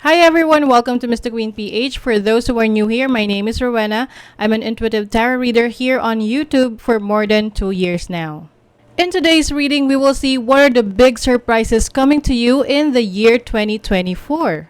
Hi everyone, welcome to Mr. Queen PH. For those who are new here, my name is Rowena. I'm an intuitive tarot reader here on YouTube for more than 2 years now. In today's reading, we will see what are the big surprises coming to you in the year 2024.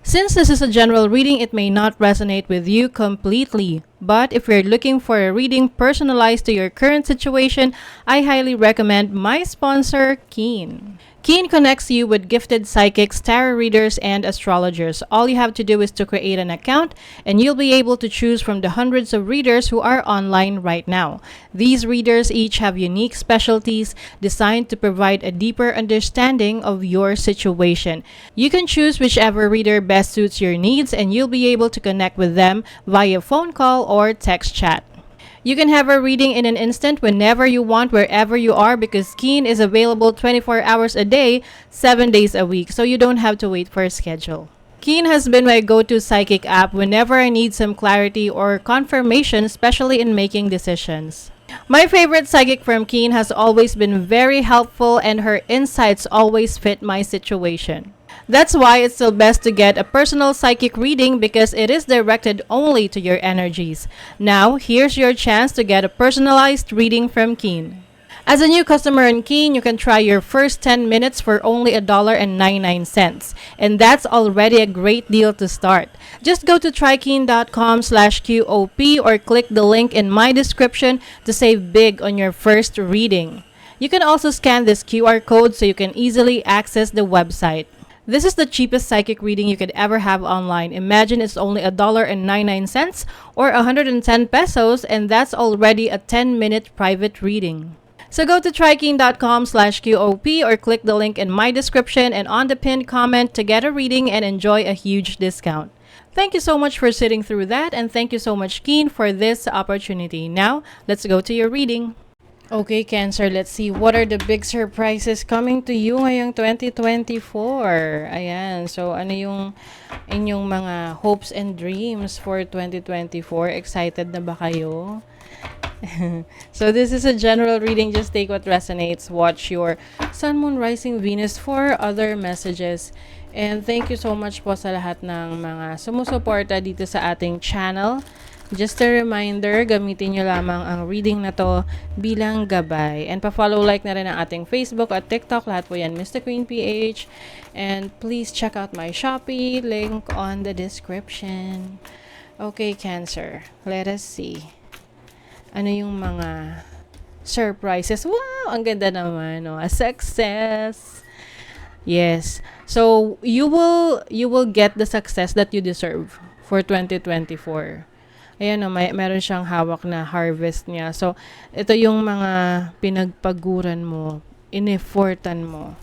Since this is a general reading, it may not resonate with you completely. But if you're looking for a reading personalized to your current situation, I highly recommend my sponsor, Keen. Keen connects you with gifted psychics, tarot readers, and astrologers. All you have to do is to create an account, and you'll be able to choose from the hundreds of readers who are online right now. These readers each have unique specialties designed to provide a deeper understanding of your situation. You can choose whichever reader best suits your needs, and you'll be able to connect with them via phone call or text chat. You can have a reading in an instant whenever you want, wherever you are, because Keen is available 24 hours a day, 7 days a week, so you don't have to wait for a schedule. Keen has been my go-to psychic app whenever I need some clarity or confirmation, especially in making decisions. My favorite psychic from Keen has always been very helpful, and her insights always fit my situation. That's why it's still best to get a personal psychic reading because it is directed only to your energies. Now, here's your chance to get a personalized reading from Keen. As a new customer in Keen, you can try your first 10 minutes for only $1.99, and that's already a great deal to start. Just go to trykeen.com/QOP or click the link in my description to save big on your first reading. You can also scan this QR code so you can easily access the website. This is the cheapest psychic reading you could ever have online. Imagine it's only $1.99 or 110 pesos, and that's already a 10-minute private reading. So go to trykeen.com/QOP or click the link in my description and on the pinned comment to get a reading and enjoy a huge discount. Thank you so much for sitting through that, and thank you so much, Keen, for this opportunity. Now, let's go to your reading. Okay, Cancer, let's see what are the big surprises coming to you ngayong 2024. Ayan, so ano yung inyong mga hopes and dreams for 2024? Excited na ba kayo? So this is a general reading. Just take what resonates. Watch your Sun, Moon, Rising, Venus for other messages. And thank you so much po sa lahat ng mga sumusuporta dito sa ating channel. Just a reminder, gamitin nyo lamang ang reading na to bilang gabay. And pa-follow, like na rin ang ating Facebook at TikTok. Lahat po yan, Mr. Queen PH. And please check out my Shopee. Link on the description. Okay, Cancer. Let us see. Ano yung mga surprises? Wow! Ang ganda naman, no? A success! Yes. So, you will get the success that you deserve for 2024. Ayan o, meron siyang hawak na harvest niya. So, ito yung mga pinagpaguran mo, ineffortan mo.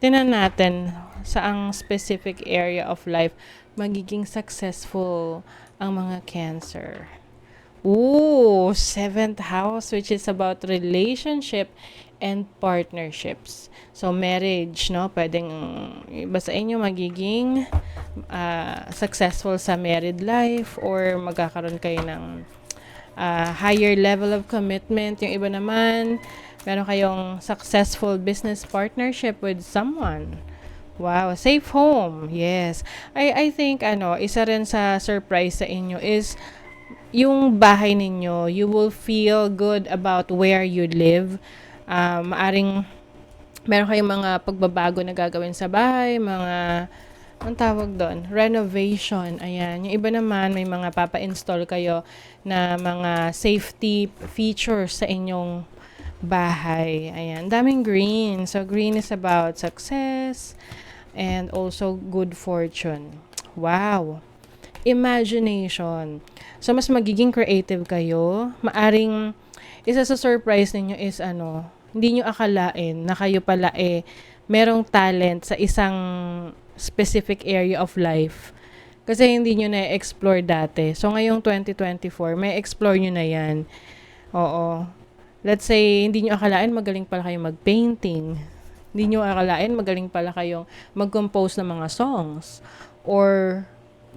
Tingnan natin saang specific area of life magiging successful ang mga Cancer. Ooh, 7th house, which is about relationship and partnerships. So, marriage, no? Pwedeng iba sa inyo magiging successful sa married life or magkakaroon kayo ng higher level of commitment. Yung iba naman, meron kayong successful business partnership with someone. Wow, safe home. Yes. I think isa rin sa surprise sa inyo is yung bahay ninyo. You will feel good about where you live. Maaring meron kayong mga pagbabago na gagawin sa bahay, mga ang tawag doon, renovation. Ayan. Yung iba naman, may mga papa-install kayo na mga safety features sa inyong bahay. Ayan. Daming green. So, green is about success and also good fortune. Wow. Imagination. So, mas magiging creative kayo. Maaring, isa sa surprise ninyo is hindi nyo akalain na kayo pala merong talent sa isang specific area of life. Kasi hindi nyo na-explore dati. So, ngayong 2024, may explore nyo na yan. Oo. Let's say, hindi nyo akalain magaling pala kayo mag-painting. Hindi nyo akalain magaling pala kayong mag-compose ng mga songs. Or,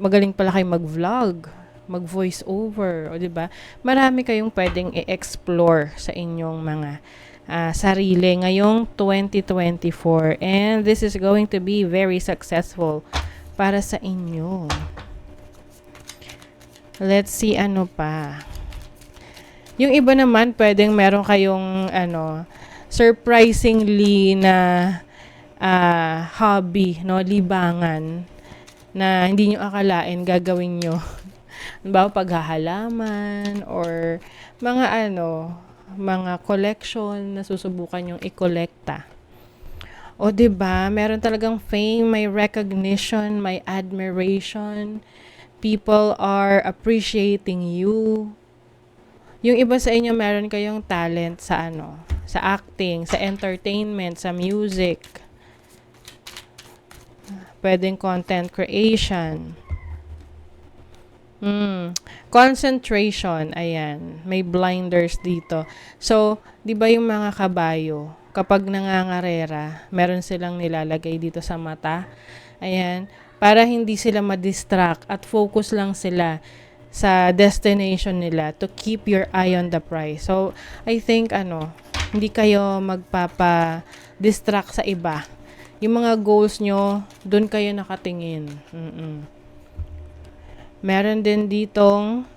magaling pala kayo mag-vlog, mag-voice over, o 'di ba? Marami kayong pwedeng i-explore sa inyong mga sarili ngayong 2024. And this is going to be very successful para sa inyo. Let's see ano pa. Yung iba naman, pwedeng meron kayong surprisingly na hobby, no, libangan na hindi nyo akalain gagawin nyo. Halimbawa, paghahalaman or mga collection na susubukan yung i-collecta. O 'di ba? Meron talagang fame, may recognition, may admiration. People are appreciating you. Yung iba sa inyo meron kayong talent sa sa acting, sa entertainment, sa music. Pwedeng content creation. Concentration, ayan. May blinders dito. So, 'di ba yung mga kabayo, kapag nangangarera, meron silang nilalagay dito sa mata. Ayan, para hindi sila ma-distract at focus lang sila sa destination nila to keep your eye on the prize. So, I think hindi kayo magpapa-distract sa iba. Yung mga goals nyo, dun kayo nakatingin. Meron din ditong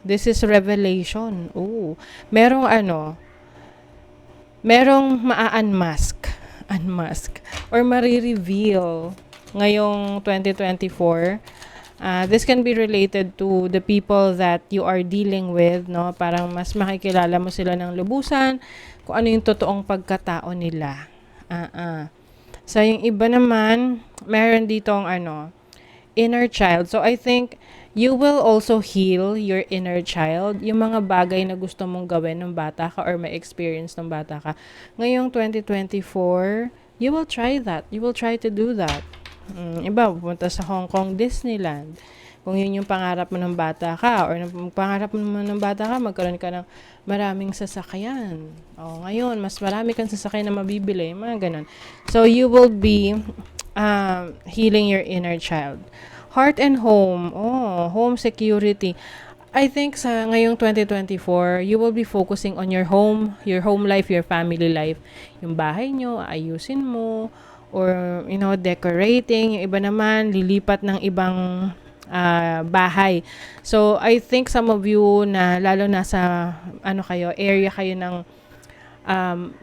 this is revelation. Merong unmask or marireveal ngayong 2024. This can be related to the people that you are dealing with, no? Parang mas makikilala mo sila ng lubusan, kung ano yung totoong pagkatao nila. So, yung iba naman, meron ditong inner child. So, I think you will also heal your inner child. Yung mga bagay na gusto mong gawin ng bata ka or may experience ng bata ka. Ngayong 2024, you will try that. You will try to do that. Iba, pupunta sa Hong Kong Disneyland. Kung yun yung pangarap mo ng bata ka or pangarap mo ng bata ka, magkaroon ka ng maraming sasakyan. Ngayon, mas marami kang sasakyan na mabibili. Mga ganun. So, you will be healing your inner child. Heart and home. Home security. I think sa ngayong 2024, you will be focusing on your home life, your family life. Yung bahay nyo, ayusin mo, or, decorating. Yung iba naman, lilipat ng ibang bahay. So, I think some of you na lalo nasa, area kayo ng,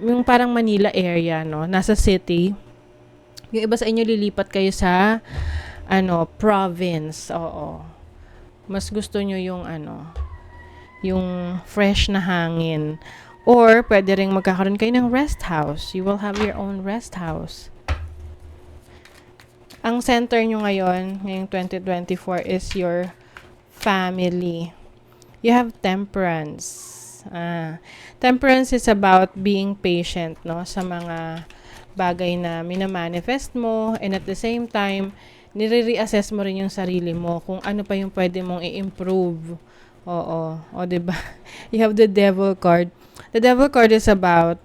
yung parang Manila area, no? Nasa city. Yung iba sa inyo, lilipat kayo sa, province. Oo. Mas gusto nyo yung yung fresh na hangin. Or, pwede rin magkakaroon kayo ng rest house. You will have your own rest house. Ang center nyo ngayong 2024 is your family. You have temperance. Temperance is about being patient, no? Sa mga bagay na minamanifest mo, and at the same time, nire-reassess mo rin yung sarili mo kung ano pa yung pwede mong i-improve. O 'di ba? You have the devil card. The devil card is about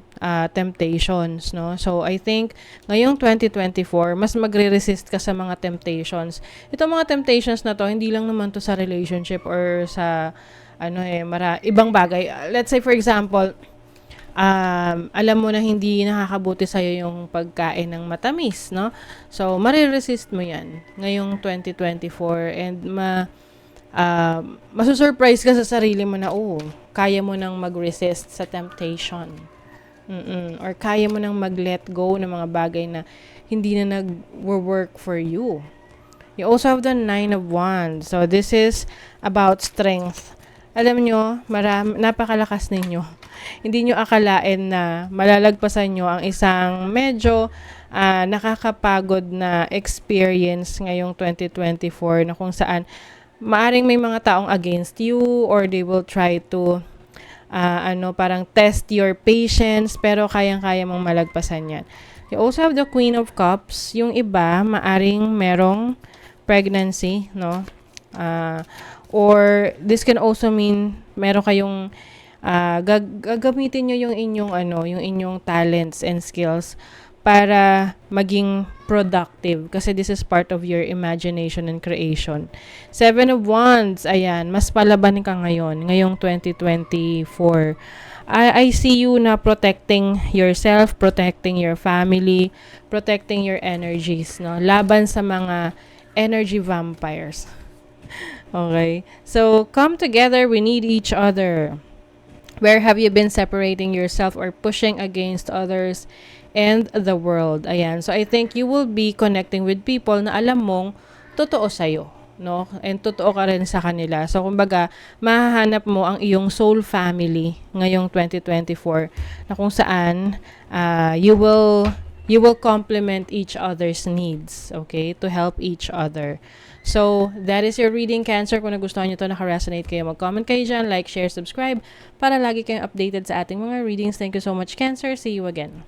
temptations, no? So, I think ngayong 2024, mas magre-resist ka sa mga temptations. Itong mga temptations na to, hindi lang naman to sa relationship or sa ibang bagay. Let's say for example, alam mo na hindi nakakabuti sa'yo yung pagkain ng matamis, no? So, mariresist mo yan ngayong 2024 and masusurprise ka sa sarili mo na, kaya mo nang mag-resist sa temptation. Or kaya mo nang mag-let go ng mga bagay na hindi na nag-work for you. You also have the 9 of Wands. So, this is about strength. Alam nyo, napakalakas ninyo. Hindi nyo akalain na malalagpasan nyo ang isang medyo nakakapagod na experience ngayong 2024 na kung saan maaring may mga taong against you or they will try to parang test your patience, pero kayang-kaya mong malagpasan yan. You also have the Queen of Cups. Yung iba, maaring merong pregnancy, no? Or this can also mean meron kayong gagamitin nyo yung inyong talents and skills para maging productive kasi this is part of your imagination and creation. 7 of Wands, ayan, mas palaban ka ngayong 2024. I see you na protecting yourself, protecting your family, protecting your energies, no? Laban sa mga energy vampires. Okay? So, come together. We need each other. Where have you been separating yourself or pushing against others and the world? Ayan. So, I think you will be connecting with people na alam mong totoo sa'yo. No? And totoo ka rin sa kanila. So, kumbaga, mahahanap mo ang iyong soul family ngayong 2024 na kung saan you will complement each other's needs, okay? To help each other. So, that is your reading, Cancer. Kung nagustuhan nyo to, naka-resonate kayo, mag-comment kayo dyan, like, share, subscribe, para lagi kayong updated sa ating mga readings. Thank you so much, Cancer. See you again.